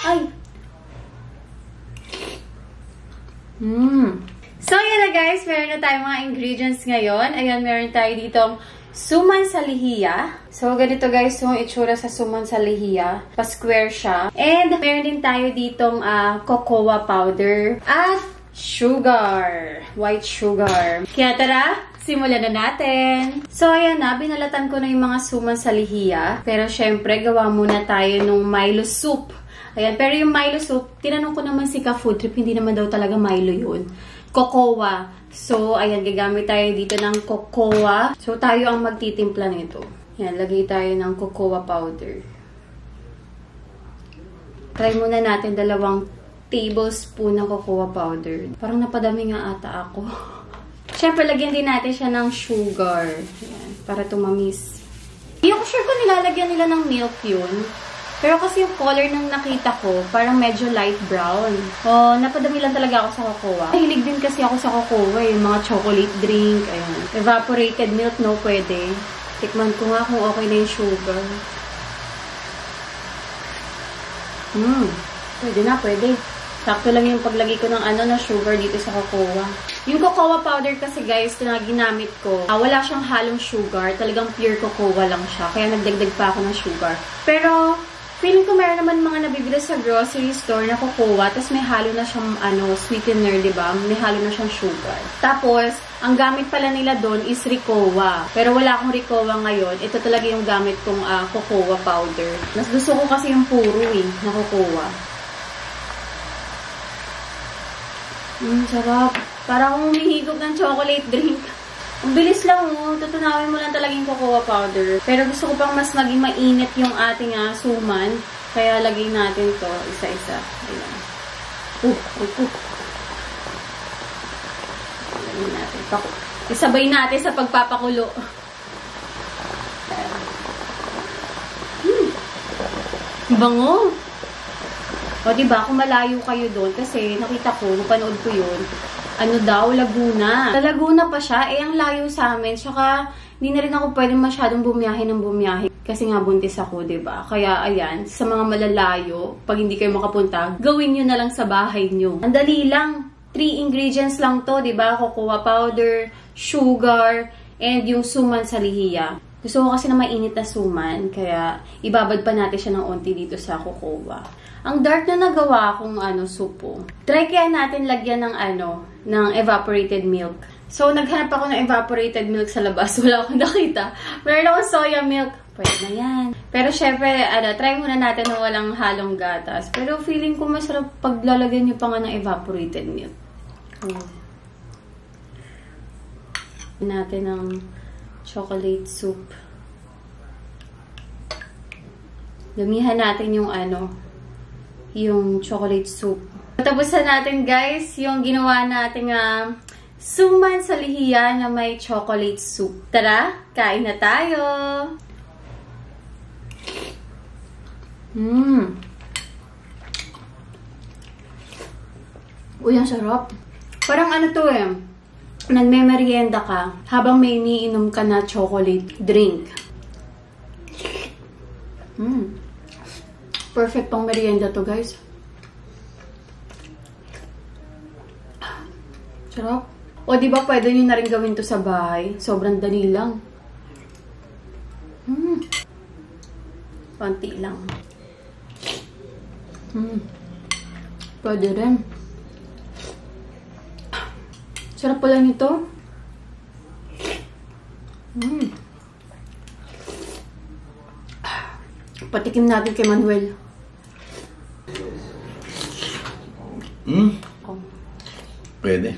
Ay! So, yun na guys. Meron na tayong mga ingredients ngayon. Ayan, meron tayo ditong suman sa lihiya. So, ganito guys yung itsura sa suman sa lihiya. Pa-square siya. And, meron din tayo ditong cocoa powder at sugar. White sugar. Kaya tara, simulan na natin. So, ayan na. Binalatan ko na yung mga suman sa lihiya. Pero, syempre, gawa muna tayo nung Milo soup. Ayan. Pero yung Milo soup, tinanong ko naman si Ka-Food Trip, hindi naman daw talaga Milo yun. Cocoa. So, ayan, gagamit tayo dito ng cocoa. So, tayo ang magtitimpla nito. Ayan, lagay tayo ng cocoa powder. Try muna natin 2 tablespoon ng cocoa powder. Parang napadami nga ata ako. Siyempre, lagyan din natin siya ng sugar. Ayan, para tumamis. Hindi ako sure kung nilalagyan nila ng milk yun. Pero kasi yung color nang nakita ko, parang medyo light brown. Oh, napadami lang talaga ako sa cocoa. Mahilig din kasi ako sa cocoa, yung mga chocolate drink, ayun. Evaporated milk, no, pwede. Tikman ko nga kung okay na yung sugar. Pwede na, pwede. Sakto lang yung paglagay ko ng na sugar dito sa cocoa. Yung cocoa powder kasi guys, na ginamit ko, wala siyang halong sugar. Talagang pure cocoa lang siya. Kaya nagdagdag pa ako ng sugar. Pero, feeling ko meron naman mga nabibili sa grocery store na cocoa, tapos may halo na siyang sweetener, di ba? May halo na siyang sugar. Tapos, ang gamit pala nila doon is Ricoa. Pero wala akong Ricoa ngayon. Ito talaga yung gamit kong cocoa powder. Mas gusto ko kasi yung puro na cocoa. Sarap. Parang humihigop ng chocolate drink. Ang bilis lang, tutunawin mo lang talaga yung cocoa powder. Pero gusto ko pang mas maging mainit yung ating suman. Kaya lagay natin to isa-isa. Ayan. Lagay natin. Isabay natin sa pagpapakulo. Bango! O diba, kung malayo kayo doon, kasi nakita ko, napanood ko yun, Laguna. Sa Laguna pa siya, ang layo sa amin. Tsaka, hindi na rin ako pwedeng masyadong bumiyahe. Kasi nga buntis ako, diba? Kaya, ayan, sa mga malalayo, pag hindi kayo makapunta, gawin nyo na lang sa bahay nyo. Ang dali lang. 3 ingredients lang to, diba? Cocoa powder, sugar, and yung suman sa lihiya. Gusto ko kasi na mainit na suman, kaya ibabad pa natin siya ng onti dito sa cocoa. Ang dark na nagawa akong supo. Try kaya natin lagyan ng ng evaporated milk. So, naghanap ako ng evaporated milk sa labas. Wala akong nakita. Meron akong soya milk. Pwede na yan. Pero syempre, try muna natin na walang halong gatas. Pero feeling ko masarap paglalagyan nyo pa nga ng evaporated milk. Natin ng chocolate soup. Damihan natin yung yung chocolate soup. Tapos na natin guys, yung ginawa natin suman sa lihiya na may chocolate soup. Tara, kain na tayo! Uy, ang sarap. Parang nagme-merienda ka habang may iniinom ka na chocolate drink. Perfect pang merienda to, guys. Sarap. O, diba pwede nyo na rin gawin to sa bahay? Sobrang dali lang. Konti lang. Pwede rin. Sarap pala nito. Patikim natin kay Manuel. Pwede.